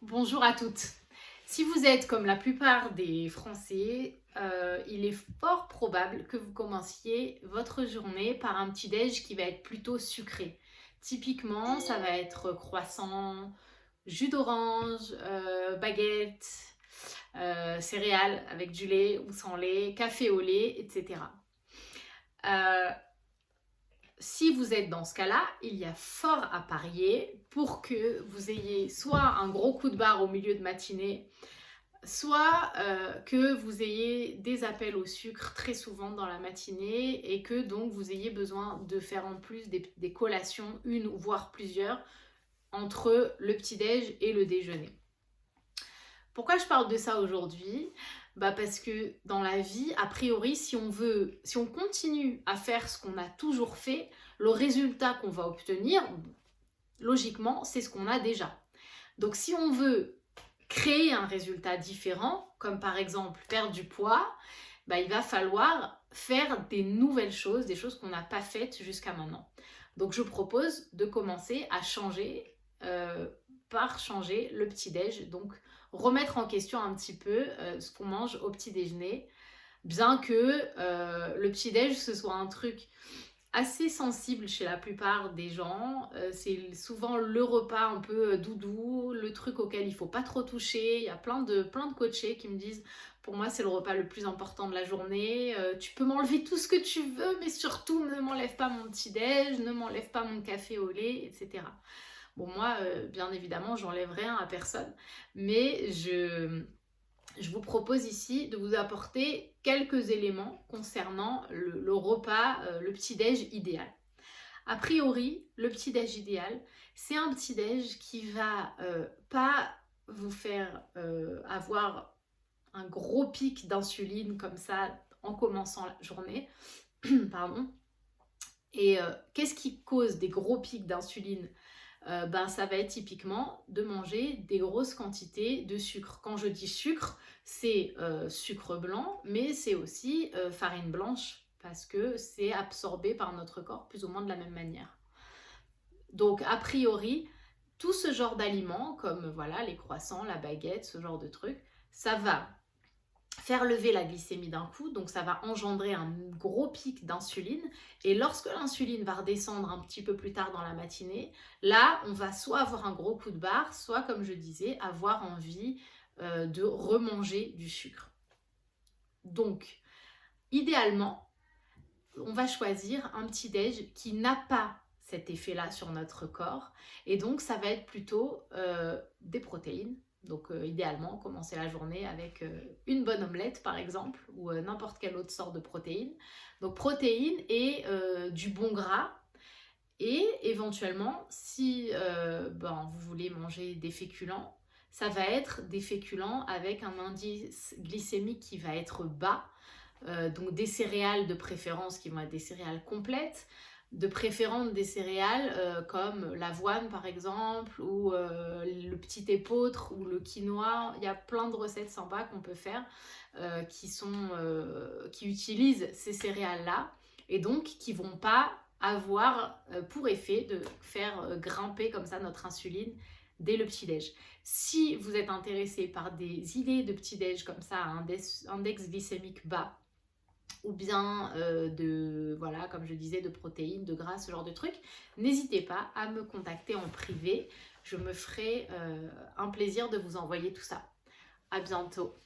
Bonjour à toutes. Si vous êtes comme la plupart des Français, il est fort probable que vous commenciez votre journée par un petit-déj qui va être plutôt sucré. Typiquement, ça va être croissant, jus d'orange, baguette, céréales avec du lait ou sans lait, café au lait, etc. Euh, Si vous êtes dans ce cas-là, il y a fort à parier pour que vous ayez soit un gros coup de barre au milieu de matinée, soit que vous ayez des appels au sucre très souvent dans la matinée et que donc vous ayez besoin de faire en plus des collations, une ou voire plusieurs, entre le petit-déj et le déjeuner. Pourquoi je parle de ça aujourd'hui? Parce que dans la vie, a priori, si on continue à faire ce qu'on a toujours fait, le résultat qu'on va obtenir, logiquement, c'est ce qu'on a déjà. Donc si on veut créer un résultat différent, comme par exemple perdre du poids, il va falloir faire des nouvelles choses, des choses qu'on n'a pas faites jusqu'à maintenant. Donc je propose de commencer à changer par changer le petit-déj, donc remettre en question un petit peu ce qu'on mange au petit déjeuner, bien que le petit-déj ce soit un truc assez sensible chez la plupart des gens. C'est souvent le repas un peu doudou, le truc auquel il faut pas trop toucher. Il y a plein de coachés qui me disent pour moi c'est le repas le plus important de la journée. Tu peux m'enlever tout ce que tu veux, mais surtout ne m'enlève pas mon petit-déj, ne m'enlève pas mon café au lait, etc. Bon, moi, bien évidemment, j'enlève rien à personne, mais je vous propose ici de vous apporter quelques éléments concernant le repas, le petit-déj idéal. A priori, le petit-déj idéal, c'est un petit-déj qui va pas vous faire avoir un gros pic d'insuline comme ça en commençant la journée. Pardon. Et qu'est-ce qui cause des gros pics d'insuline? Ça va être typiquement de manger des grosses quantités de sucre. Quand je dis sucre, c'est sucre blanc, mais c'est aussi farine blanche, parce que c'est absorbé par notre corps plus ou moins de la même manière. Donc, a priori, tout ce genre d'aliments, comme voilà, les croissants, la baguette, ce genre de trucs, ça va faire lever la glycémie d'un coup, donc ça va engendrer un gros pic d'insuline. Et lorsque l'insuline va redescendre un petit peu plus tard dans la matinée, là, on va soit avoir un gros coup de barre, soit, comme je disais, avoir envie de remanger du sucre. Donc, idéalement, on va choisir un petit-déj qui n'a pas cet effet-là sur notre corps. Et donc, ça va être plutôt des protéines. Donc, idéalement, commencer la journée avec une bonne omelette, par exemple, ou n'importe quelle autre sorte de protéines. Donc, protéines et du bon gras. Et éventuellement, si vous voulez manger des féculents, ça va être des féculents avec un indice glycémique qui va être bas. Donc des céréales de préférence qui vont être des céréales complètes, de préférence des céréales comme l'avoine par exemple, ou le petit épeautre, ou le quinoa. Il y a plein de recettes sympas qu'on peut faire qui utilisent ces céréales-là, et donc qui vont pas avoir pour effet de faire grimper comme ça notre insuline dès le petit-déj. Si vous êtes intéressé par des idées de petit-déj comme ça, à index glycémique bas, ou bien voilà, comme je disais, de protéines, de gras, ce genre de trucs, n'hésitez pas à me contacter en privé. Je me ferai un plaisir de vous envoyer tout ça. À bientôt.